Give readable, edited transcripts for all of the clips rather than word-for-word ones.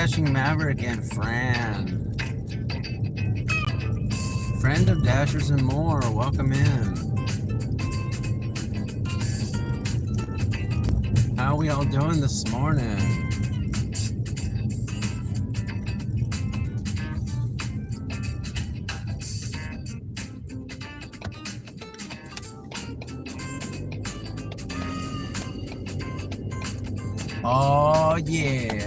Dashing Maverick and Fran. Friend of Dashers and more, welcome in. How we all doing this morning? Oh yeah.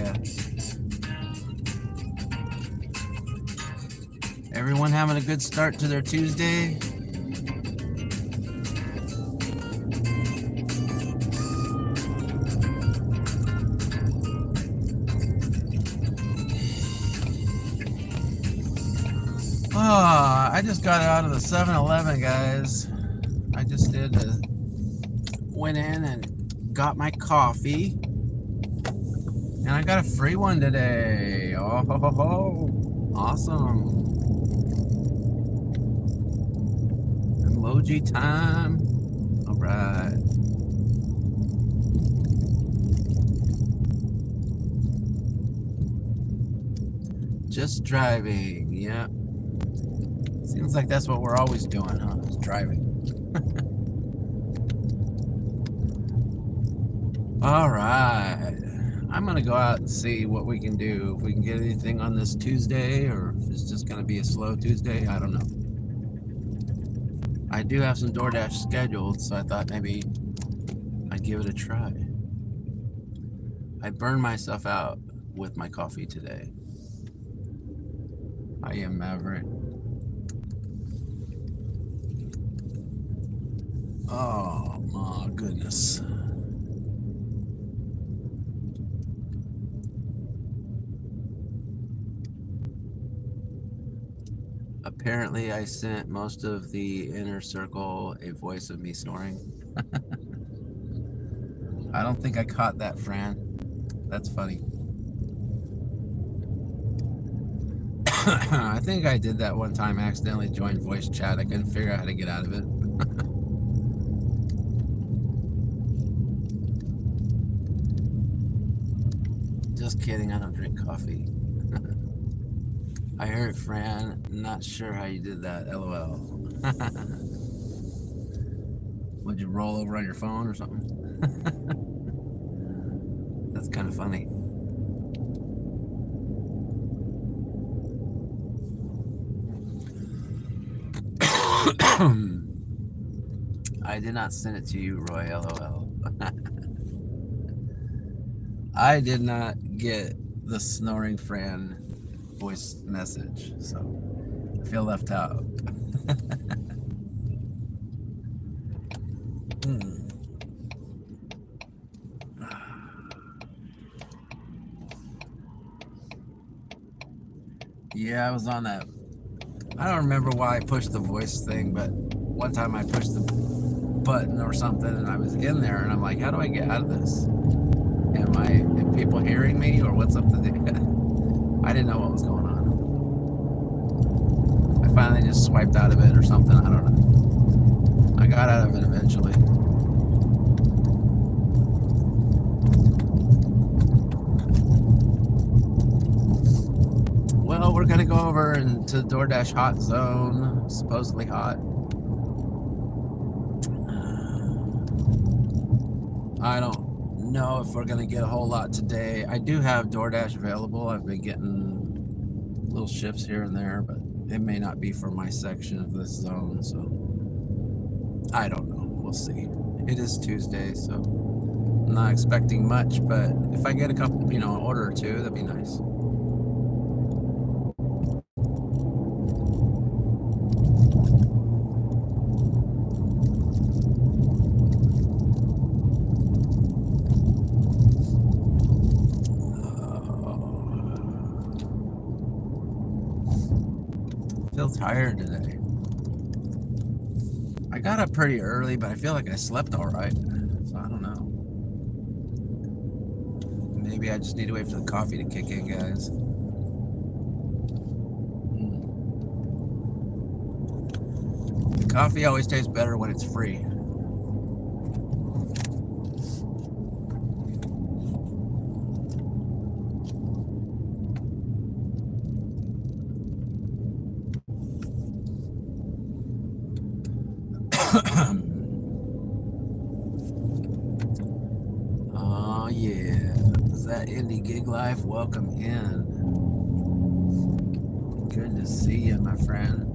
Everyone having a good start to their Tuesday? I just got out of the 7-Eleven, guys. I just went in and got my coffee. And I got a free one today. Oh, ho, ho, ho. Awesome. Emoji time. All right. Just driving. Yeah. Seems like that's what we're always doing, huh? Is driving. All right. I'm going to go out and see what we can do. If we can get anything on this Tuesday, or if it's just going to be a slow Tuesday. I don't know. I do have some Doordash scheduled, so I thought maybe I'd give it a try. I burned myself out with my coffee today. I am Maverick. Oh my goodness. Apparently I sent most of the inner circle a voice of me snoring. I don't think I caught that, Fran. That's funny. I think I did that one time. I accidentally joined voice chat. I couldn't figure out how to get out of it. Just kidding, I don't drink coffee. I heard, Fran. Not sure how you did that. LOL. Would you roll over on your phone or something? That's kind of funny. I did not send it to you, Roy. LOL. I did not get the snoring Fran voice message, so I feel left out. Yeah, I was on that. I don't remember why I pushed the voice thing, but one time I pushed the button or something and I was in there and I'm like, how do I get out of this? Am people hearing me, or what's up to the... I didn't know what was going on. I finally just swiped out of it or something. I don't know. I got out of it eventually. Well, we're gonna go over into Doordash hot zone. Supposedly hot. I don't know if we're gonna get a whole lot today. I do have Doordash available. I've been getting little shifts here and there, but it may not be for my section of this zone, so I don't know. We'll see. It is Tuesday, so I'm not expecting much, but if I get a couple, an order or two, that'd be nice. Tired today. I got up pretty early, but I feel like I slept all right, so I don't know. Maybe I just need to wait for the coffee to kick in, guys. The coffee always tastes better when it's free. Oh yeah, is that indie gig life? Welcome in. Good to see you, my friend.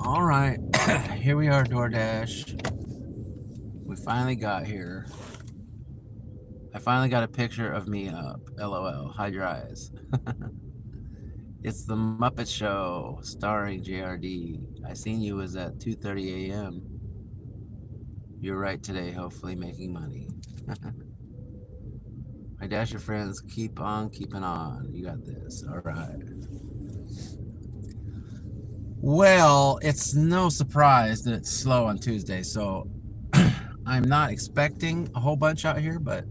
All right, here we are, Doordash. We finally got here. I finally got a picture of me up. LOL. Hide your eyes. It's the Muppet Show starring JRD. I seen you was at 2:30 a.m. You're right today, hopefully making money. My Dasher friends, keep on keeping on. You got this. All right. Well, it's no surprise that it's slow on Tuesday, so I'm not expecting a whole bunch out here, but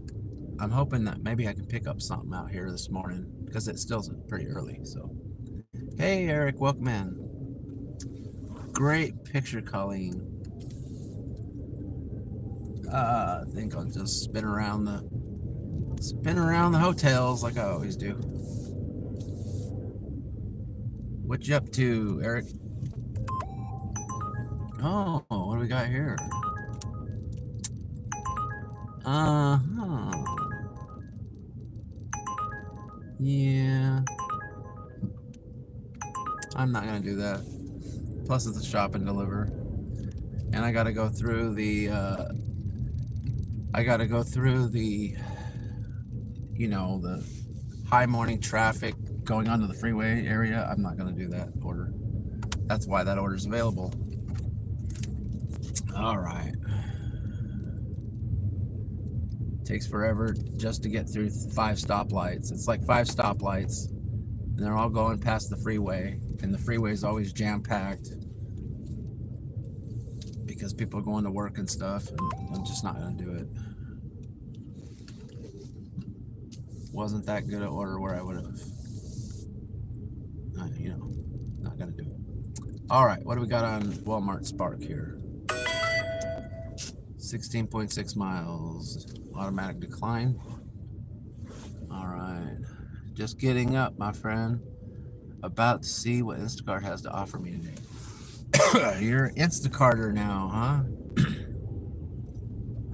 I'm hoping that maybe I can pick up something out here this morning because it's still pretty early. So, hey, Eric, welcome in. Great picture, Colleen. I think I'll just spin around the hotels like I always do. What you up to, Eric? Oh, what do we got here? Yeah. I'm not gonna do that. Plus it's a shop and deliver. And I gotta go through the you know, the high morning traffic going onto the freeway area. I'm not gonna do that order. That's why that order is available. All right. Takes forever just to get through 5 stoplights. It's like 5 stoplights, and they're all going past the freeway, and the freeway is always jam-packed because people are going to work and stuff, and I'm just not going to do it. Wasn't that good an order where I would have, you know, not going to do it. All right, what do we got on Walmart Spark here? 16.6 miles. Automatic decline. All right. Just getting up, my friend. About to see what Instacart has to offer me today. You're an Instacarter now, huh?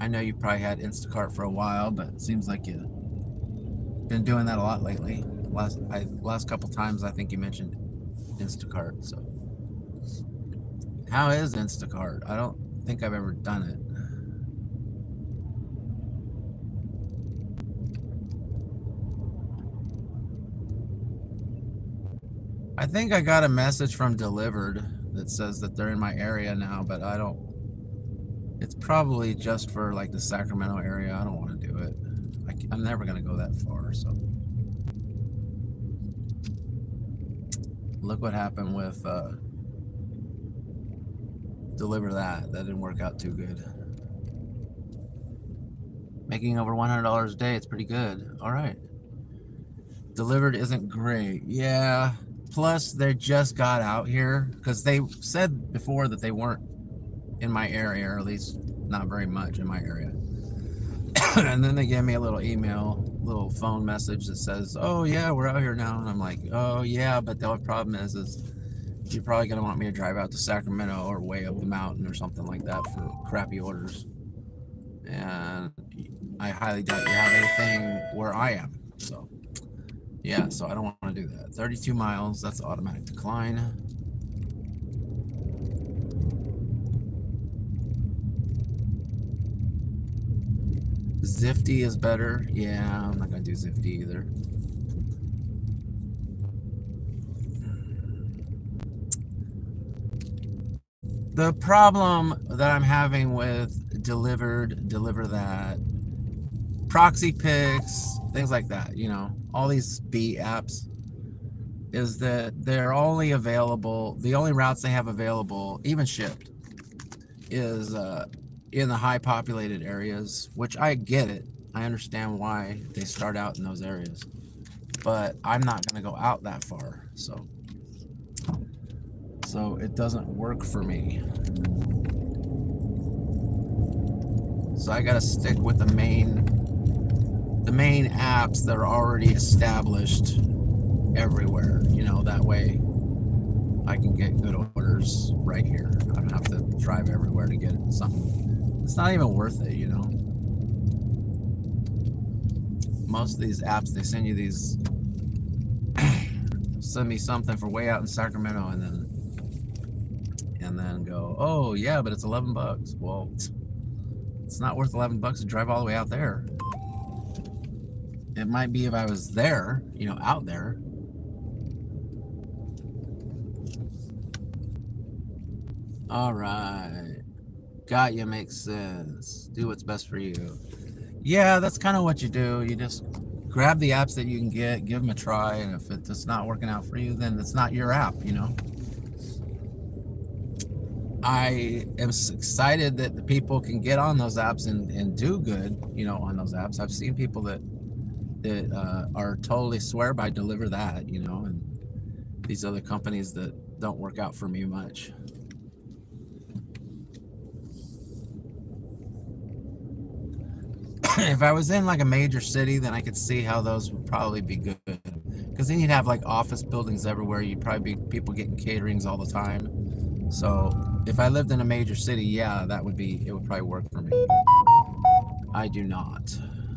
I know you probably had Instacart for a while, but it seems like you've been doing that a lot lately. Last couple times I think you mentioned Instacart. So how is Instacart? I don't think I've ever done it. I think I got a message from Delivered that says that they're in my area now, but I don't. It's probably just for like the Sacramento area. I don't want to do it. I'm never going to go that far. So look what happened with Deliver That. That didn't work out too good. Making over $100 a day. It's pretty good. All right. Delivered isn't great. Yeah. Plus, they just got out here because they said before that they weren't in my area, or at least not very much in my area. And then they gave me a little little phone message that says, "Oh yeah, we're out here now." And I'm like, "Oh yeah, but the only problem is you're probably gonna want me to drive out to Sacramento or way up the mountain or something like that for crappy orders. And I highly doubt you have anything where I am." So. Yeah, so I don't want to do that. 32 miles, that's automatic decline. Zifty is better. Yeah, I'm not going to do Zifty either. The problem that I'm having with Deliver That, Proxy Picks, things like that, you know, all these B apps, is that they're only available, the only routes they have available, even shipped, is in the high populated areas, which I get it. I understand why they start out in those areas, but I'm not going to go out that far, so it doesn't work for me. So I gotta stick with the main apps that are already established everywhere. You know, that way I can get good orders right here. I don't have to drive everywhere to get something. It's not even worth it, you know. Most of these apps, they send you these, send me something for way out in Sacramento, and then go, oh yeah, but it's 11 bucks. Well, it's not worth 11 bucks to drive all the way out there. It might be if I was there, you know, out there. All right. Got you, makes sense. Do what's best for you. Yeah, that's kind of what you do. You just grab the apps that you can get, give them a try, and if it's just not working out for you, then it's not your app, you know. I am excited that the people can get on those apps and do good, you know, on those apps. I've seen people that are totally swear by Deliver That, you know, and these other companies that don't work out for me much. If I was in like a major city, then I could see how those would probably be good, because then you'd have like office buildings everywhere. You'd probably be people getting caterings all the time. So if I lived in a major city, yeah, it would probably work for me. I do not.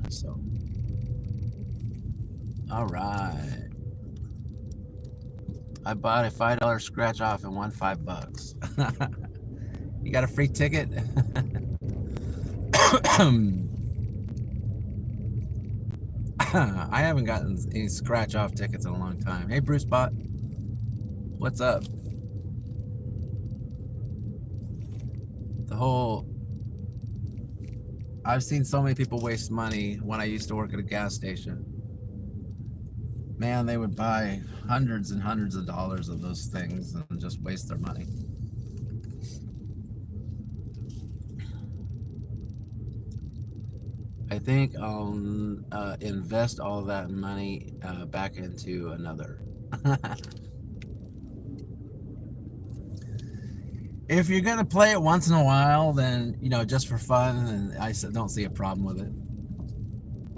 So all right, I bought a $5 scratch off and won $5. You got a free ticket? I haven't gotten any scratch off tickets in a long time. Hey, Bruce Bot, what's up? I've seen so many people waste money when I used to work at a gas station. Man, they would buy hundreds and hundreds of dollars of those things and just waste their money. I think I'll invest all of that money back into another. If you're gonna play it once in a while, then, you know, just for fun, and I don't see a problem with it.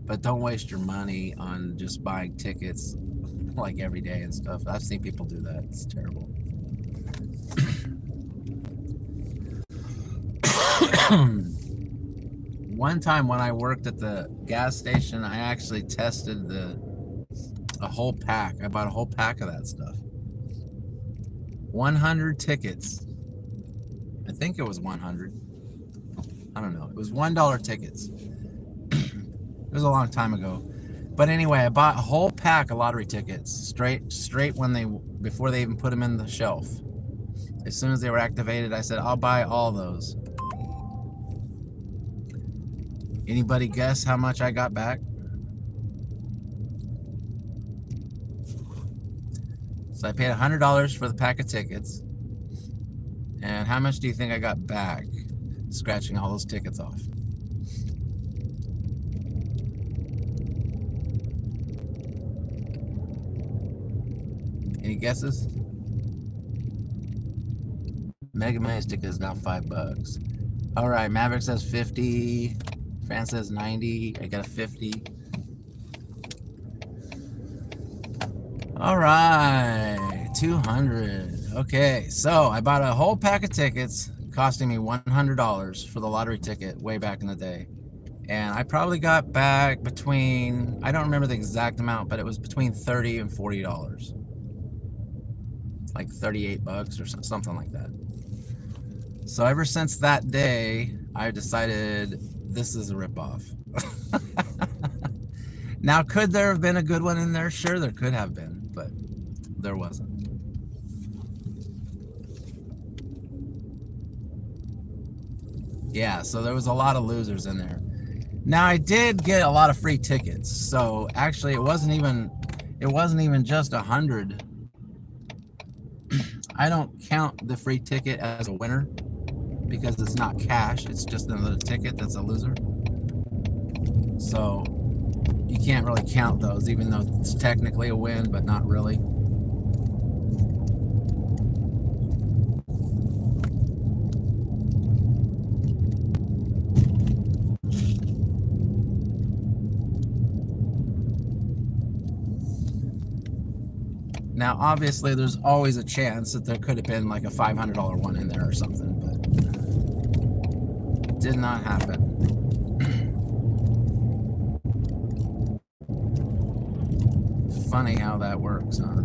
But don't waste your money on just buying tickets like every day and stuff. I've seen people do that. It's terrible. One time when I worked at the gas station, I actually tested a whole pack. I bought a whole pack of that stuff. 100 tickets. I think it was 100. I don't know. It was $1 tickets. It was a long time ago. But anyway, I bought a whole pack of lottery tickets straight before they even put them in the shelf. As soon as they were activated, I said, I'll buy all those. Anybody guess how much I got back? So I paid $100 for the pack of tickets. And how much do you think I got back scratching all those tickets off? Any guesses? Mega Millions ticket is now $5. All right, Maverick says 50. Fran says 90. I got a 50. All right, 200. Okay, so I bought a whole pack of tickets, costing me $100 for the lottery ticket way back in the day. And I probably got back between, I don't remember the exact amount, but it was between $30 and $40. Like 38 bucks or something like that. So ever since that day, I decided this is a ripoff. Now, could there have been a good one in there? Sure, there could have been, but there wasn't. Yeah, so there was a lot of losers in there. Now, I did get a lot of free tickets, so actually it wasn't even just 100. I don't count the free ticket as a winner because it's not cash, it's just another ticket that's a loser. So you can't really count those, even though it's technically a win, but not really. Now, obviously, there's always a chance that there could have been like a $500 one in there or something, but did not happen. Funny how that works, huh?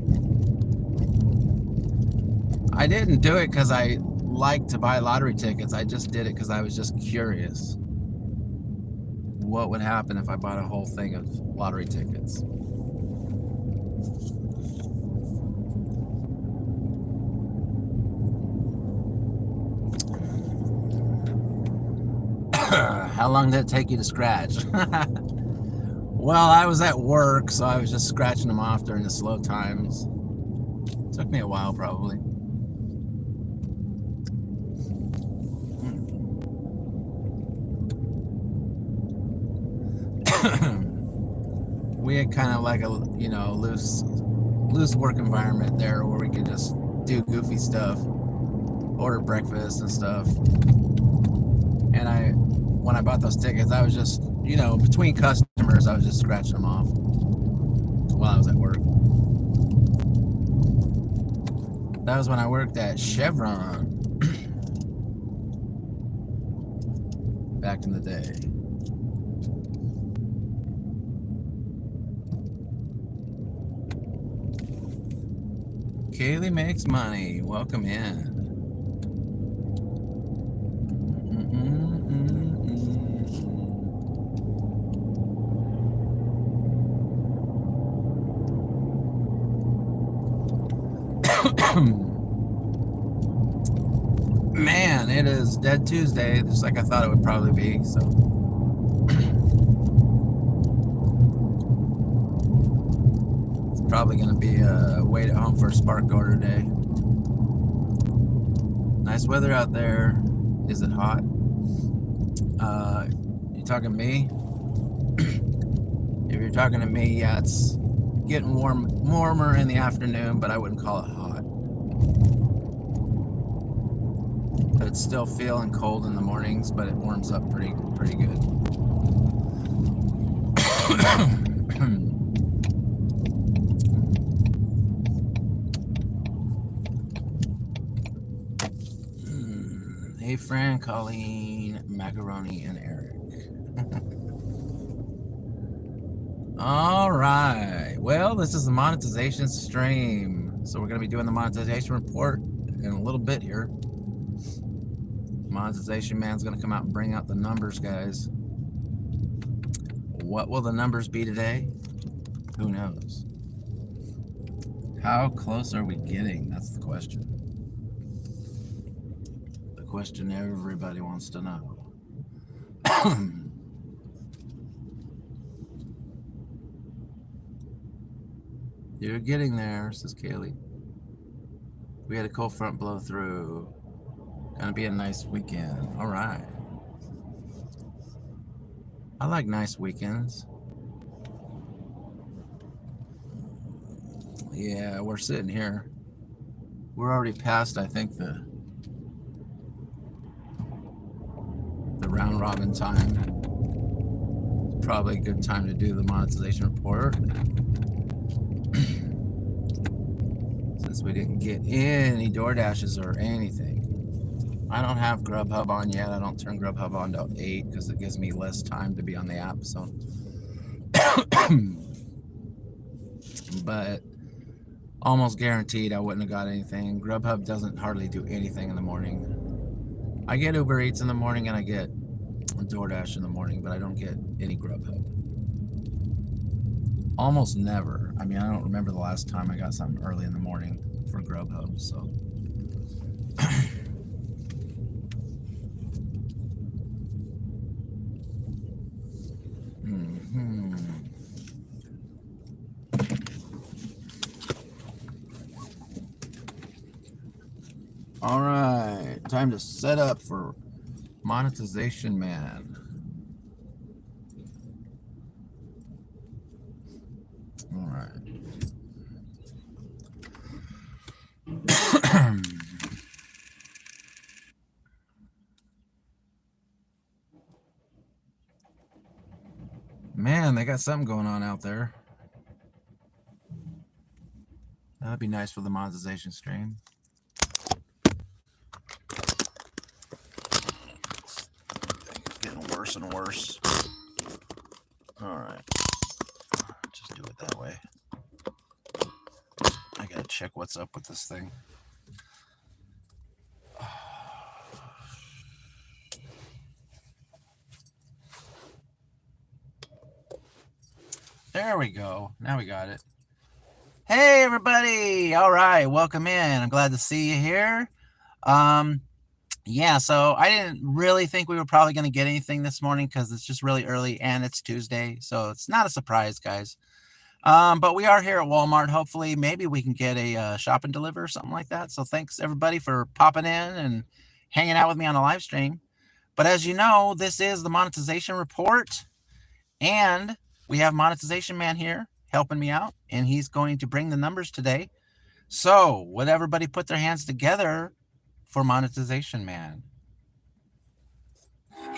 I didn't do it because I like to buy lottery tickets. I just did it because I was just curious what would happen if I bought a whole thing of lottery tickets. How long did it take you to scratch? Well, I was at work, so I was just scratching them off during the slow times. It took me a while, probably. We had kind of like a, you know, loose work environment there where we could just do goofy stuff, order breakfast and stuff. And when I bought those tickets, I was just, you know, between customers, I was just scratching them off while I was at work. That was when I worked at Chevron back in the day. Kaylee makes money. Welcome in. Man, it is Dead Tuesday, just like I thought it would probably be, so. It's probably going to be a wait at home for a Spark order day. Nice weather out there. Is it hot? You talking to me? If you're talking to me, yeah, it's getting warmer in the afternoon, but I wouldn't call it hot. But it's still feeling cold in the mornings, but it warms up pretty good. Hey, Fran, Colleen, Macaroni, and Eric. All right. Well, this is the monetization stream. So we're going to be doing the monetization report in a little bit here. Monetization man's going to come out and bring out the numbers, guys. What will the numbers be today? Who knows? How close are we getting? That's the question. The question everybody wants to know. You're getting there, says Kaylee. We had a cold front blow through. Gonna be a nice weekend. All right. I like nice weekends. Yeah, we're sitting here. We're already past, I think, the round robin time. It's probably a good time to do the monetization report. Since we didn't get any Doordashes or anything. I don't have GrubHub on yet. I don't turn GrubHub on till 8 because it gives me less time to be on the app. So, but almost guaranteed I wouldn't have got anything. GrubHub doesn't hardly do anything in the morning. I get UberEats in the morning and I get Doordash in the morning, but I don't get any GrubHub. Almost never. I mean, I don't remember the last time I got something early in the morning for GrubHub, so. All right, time to set up for monetization man. All right. Man, they got something going on out there. That'd be nice for the monetization stream. It's getting worse and worse. All right. Just do it that way. I gotta check what's up with this thing. There we go. Now we got it. Hey, everybody. All right. Welcome in. I'm glad to see you here. Yeah, so I didn't really think we were probably going to get anything this morning because it's just really early and it's Tuesday. So it's not a surprise, guys. But we are here at Walmart. Hopefully, maybe we can get a shop and deliver or something like that. So thanks, everybody, for popping in and hanging out with me on the live stream. But as you know, this is the monetization report. And we have Monetization Man here helping me out. And he's going to bring the numbers today. So would everybody put their hands together for Monetization Man?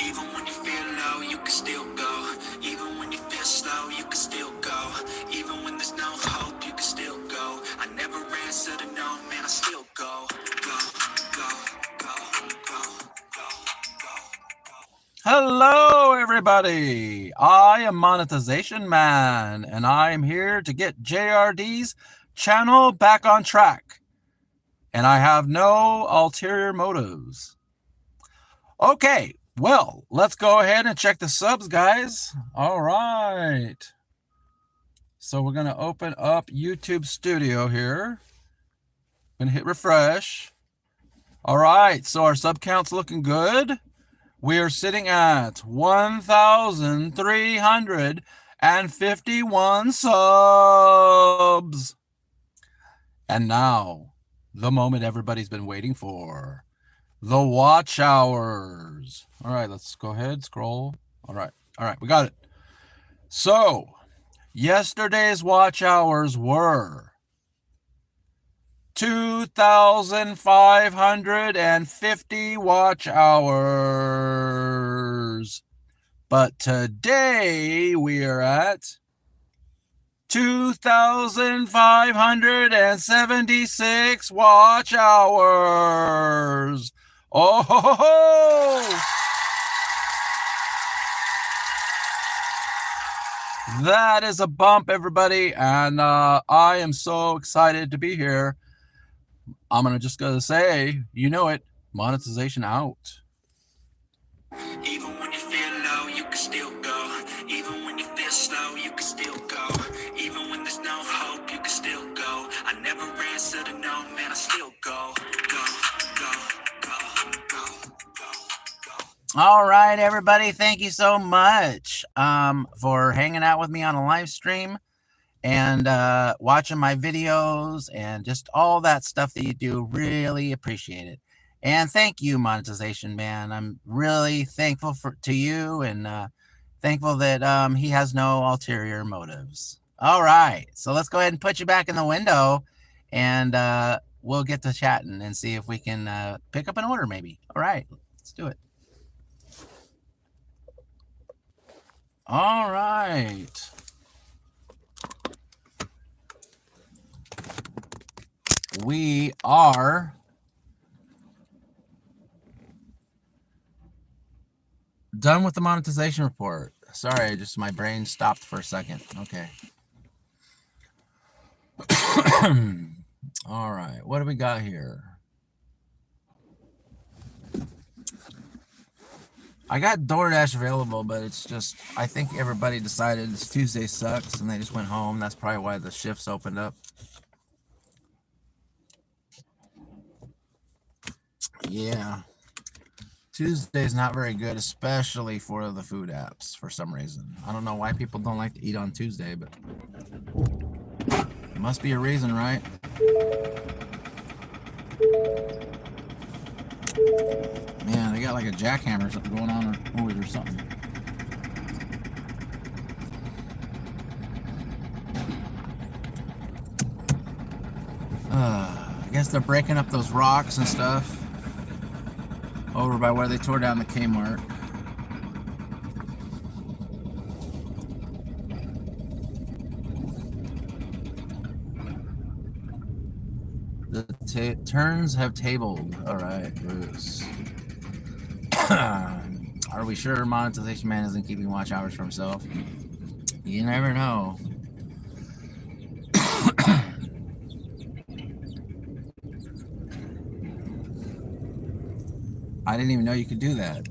Even when you feel low, you can still go. Even when you feel slow, you can still go. Even when there's no hope, you can still go. I never answer to no, man, I still go. Go, go, go, go, go, go. Hello, everybody. I am Monetization Man, and I am here to get JRD's channel back on track. And I have no ulterior motives. Okay, well, let's go ahead and check the subs, guys. All right. So we're going to open up YouTube Studio here. Going to hit refresh. All right, so our sub count's looking good. We are sitting at 1,351 subs. And now, the moment everybody's been waiting for. The watch hours. All right, let's go ahead, scroll. All right, we got it. So, yesterday's watch hours were 2,550 watch hours. But today we are at 2,576 watch hours. Oh, ho, ho, ho. That is a bump, everybody, and I am so excited to be here. I'm just gonna say, you know it, monetization out. Even when you feel low, you can still go. Even when you feel slow, you can still go. Even when there's no hope, you can still go. I never answer to no, man, I still go. Go, go, go, go, go, go. All right, everybody, thank you so much for hanging out with me on a live stream and watching my videos and just all that stuff that you do. Really appreciate it. And thank you, Monetization Man. I'm really thankful to you and thankful that he has no ulterior motives. All right, so let's go ahead and put you back in the window and we'll get to chatting and see if we can pick up an order maybe. All right, let's do it. All right. We are done with the monetization report. Sorry, just my brain stopped for a second. Okay. All right, what do we got here? I got Doordash available, but it's just, I think everybody decided this Tuesday sucks and they just went home. That's probably why the shifts opened up. Yeah. Tuesday's not very good, especially for the food apps for some reason. I don't know why people don't like to eat on Tuesday, but there must be a reason, right? Man, they got like a jackhammer or something going on, or there's something. I guess they're breaking up those rocks and stuff over by where they tore down the Kmart. turns have tabled. All right, Bruce. Are we sure Monetization Man isn't keeping watch hours for himself? You never know. I didn't even know you could do that.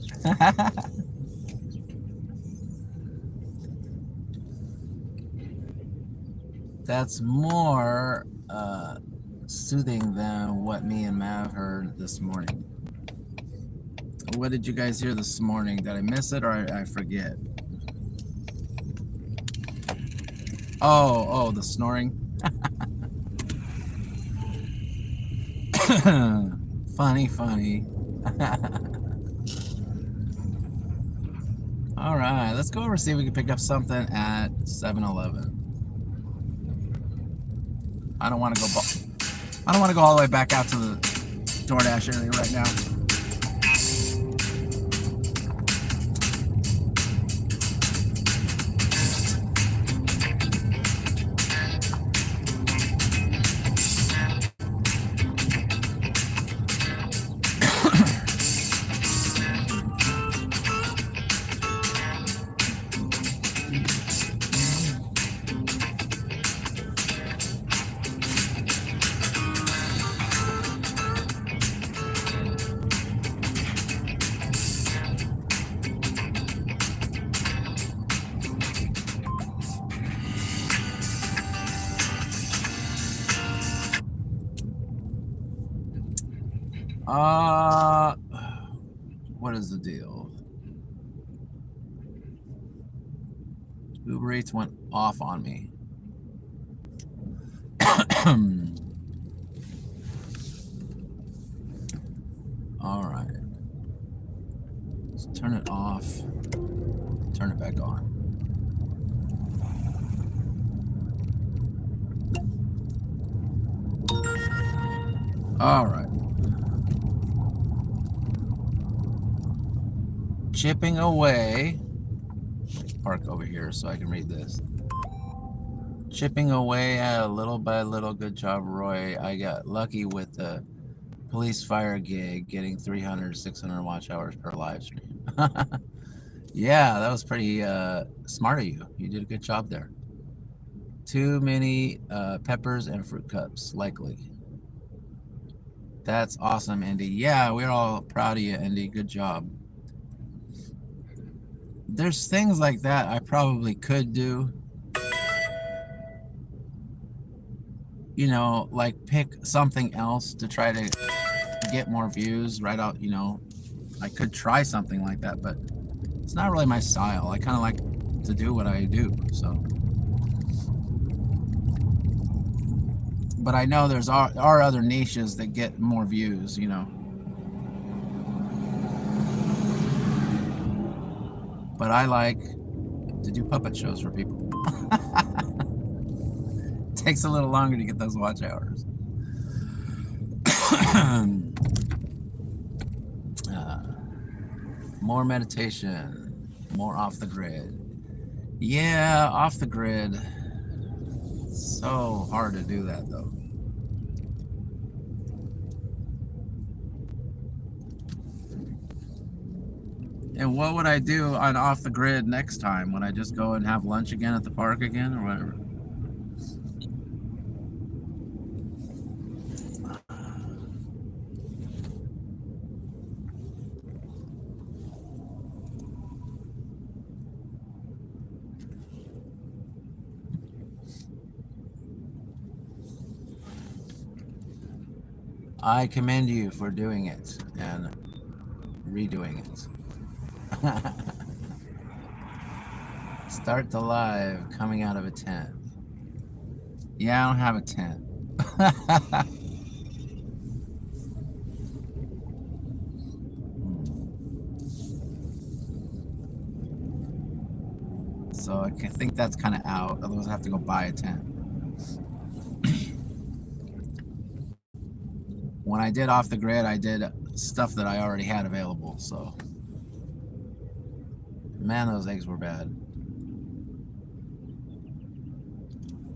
That's more soothing than what me and Mav heard this morning. What did you guys hear this morning? Did I miss it or I forget? Oh, the snoring. Funny. All right, let's go over and see if we can pick up something at 7-Eleven. I don't want to go all the way back out to the Doordash area right now. What is the deal? UberEats went off on me. All right. Let's turn it off. Turn it back on. All right. Chipping away. Park over here so I can read this. Chipping away at little by little. Good job, Roy. I got lucky with the police fire gig, getting 300, 600 watch hours per live stream. Yeah, that was pretty smart of you. You did a good job there. Too many peppers and fruit cups, likely. That's awesome, Indy. Yeah, we're all proud of you, Indy. Good job. There's things like that I probably could do. You know, like pick something else to try to get more views right out, you know. I could try something like that, but it's not really my style. I kind of like to do what I do, so. But I know there are other niches that get more views, you know. But I like to do puppet shows for people. Takes a little longer to get those watch hours. More meditation, more off the grid. Yeah, off the grid. It's so hard to do that though. And what would I do on off the grid next time? Would I just go and have lunch again at the park again or whatever? I commend you for doing it and redoing it. Start the live coming out of a tent. Yeah, I don't have a tent. So I think that's kind of out. Otherwise, I have to go buy a tent. When I did off the grid, I did stuff that I already had available. So, man, those eggs were bad.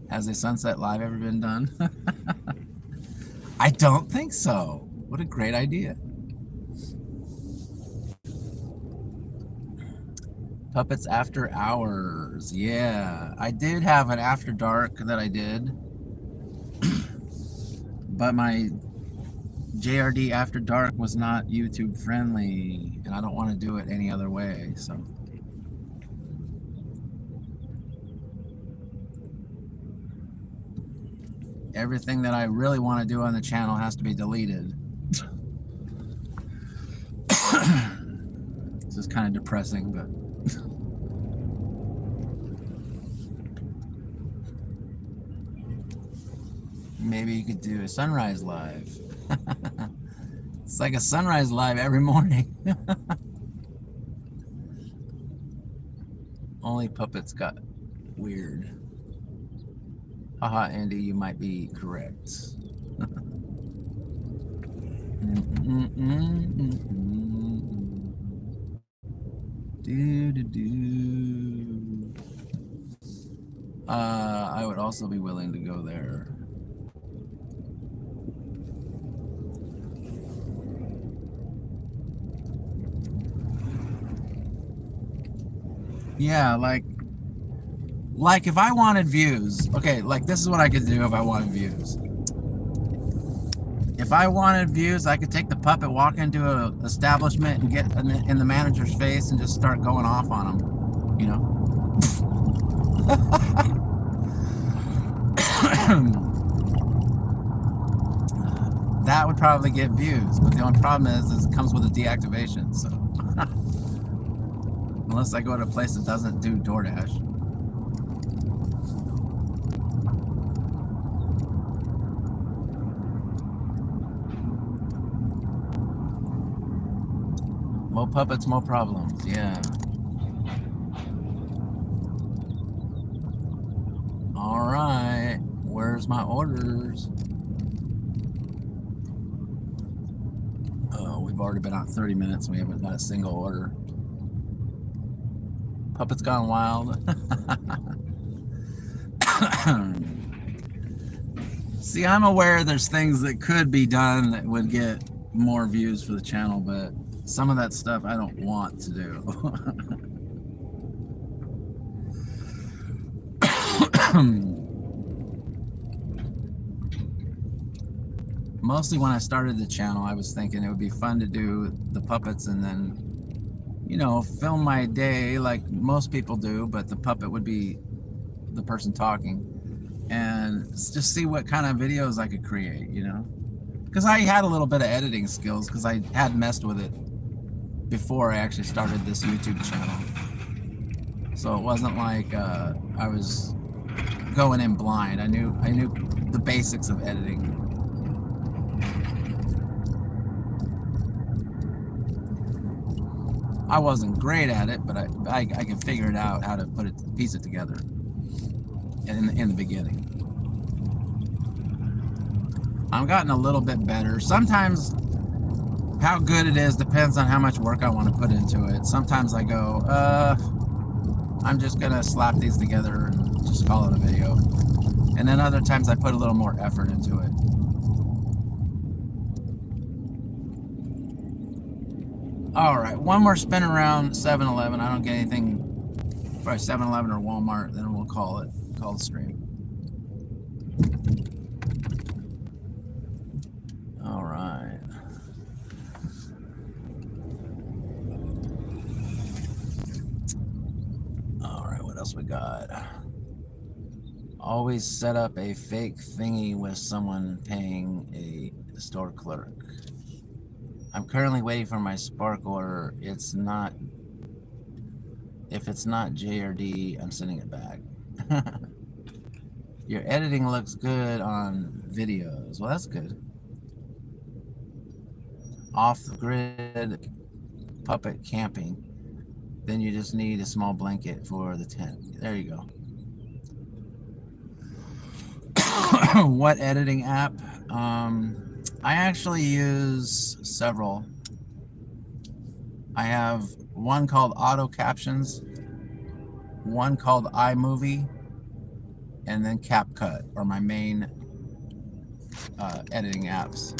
Has the Sunset Live ever been done? I don't think so. What a great idea. Puppets After Hours. Yeah, I did have an After Dark that I did. But my JRD After Dark was not YouTube friendly, and I don't want to do it any other way, so. Everything that I really want to do on the channel has to be deleted. This is kind of depressing, but maybe you could do a sunrise live. It's like a sunrise live every morning. Only puppets got weird. Haha, Andy, you might be correct. I would also be willing to go there. Yeah, like if I wanted views, okay, like this is what I could do if I wanted views. If I wanted views, I could take the puppet, walk into an establishment and get in the manager's face and just start going off on him, you know? That would probably get views, but the only problem is it comes with a deactivation, so. Unless I go to a place that doesn't do Doordash. More puppets, more problems, yeah. All right, where's my orders? Oh, we've already been on 30 minutes and we haven't got a single order. Puppets Gone Wild. See, I'm aware there's things that could be done that would get more views for the channel, but some of that stuff I don't want to do. Mostly when I started the channel, I was thinking it would be fun to do the puppets and then, you know, film my day like most people do, but the puppet would be the person talking, and just see what kind of videos I could create, you know? Because I had a little bit of editing skills because I had messed with it before I actually started this YouTube channel. So it wasn't like I was going in blind. I knew the basics of editing. I wasn't great at it, but I can figure it out how to piece it together in the beginning. I've gotten a little bit better. Sometimes how good it is depends on how much work I want to put into it. Sometimes I go, I'm just gonna slap these together and just call it a video. And then other times I put a little more effort into it. All right, one more spin around 7-Eleven. I don't get anything for 7-Eleven or Walmart, then we'll call the stream. All right. All right, what else we got? Always set up a fake thingy with someone paying a store clerk. I'm currently waiting for my Spark order. If it's not JRD, I'm sending it back. Your editing looks good on videos. Well, that's good. Off the grid, puppet camping. Then you just need a small blanket for the tent. There you go. What editing app? I actually use several. I have one called Auto Captions, one called iMovie, and then CapCut are my main editing apps.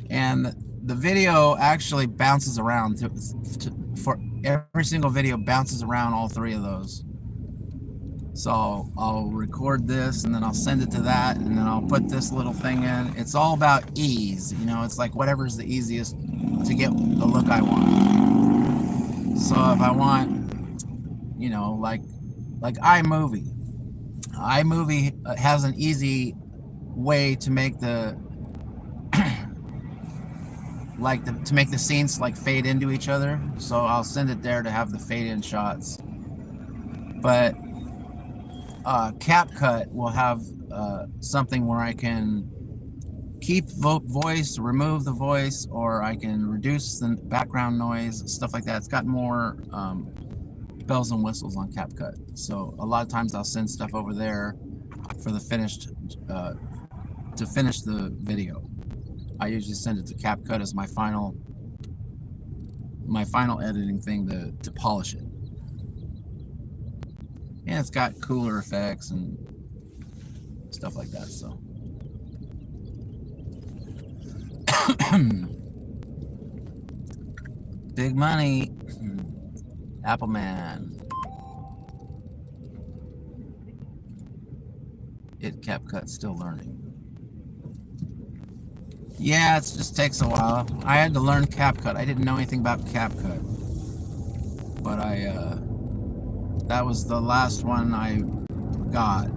And the video actually bounces around for every single video, bounces around all three of those. So I'll record this and then I'll send it to that, and then I'll put this little thing in. It's all about ease, you know. It's like whatever's the easiest to get the look I want. So if I want, you know, like iMovie has an easy way to make the to make the scenes like fade into each other. So I'll send it there to have the fade in shots. But CapCut will have something where I can keep voice, remove the voice, or I can reduce the background noise, stuff like that. It's got more bells and whistles on CapCut. So a lot of times I'll send stuff over there for the finished to finish the video. I usually send it to CapCut as my final editing thing to polish it. And it's got cooler effects and stuff like that. So big money, Apple Man. CapCut still learning. Yeah, it just takes a while. I had to learn CapCut. I didn't know anything about CapCut, but that was the last one I got.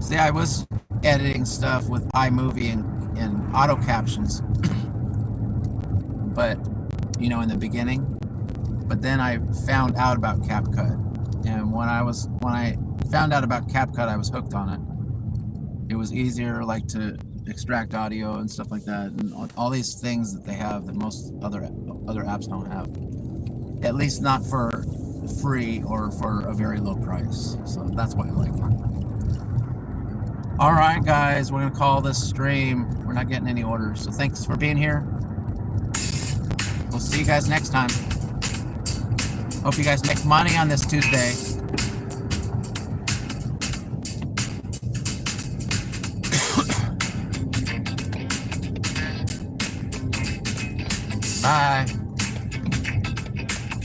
See, I was editing stuff with iMovie and auto captions, but you know, in the beginning. But then I found out about CapCut, and when I found out about CapCut, I was hooked on it. It was easier, like, to extract audio and stuff like that, and all these things that they have that most other apps don't have. At least not for free or for a very low price. So that's why I like it. All right, guys, we're gonna call this stream. We're not getting any orders, so thanks for being here. We'll see you guys next time. Hope you guys make money on this Tuesday. Bye.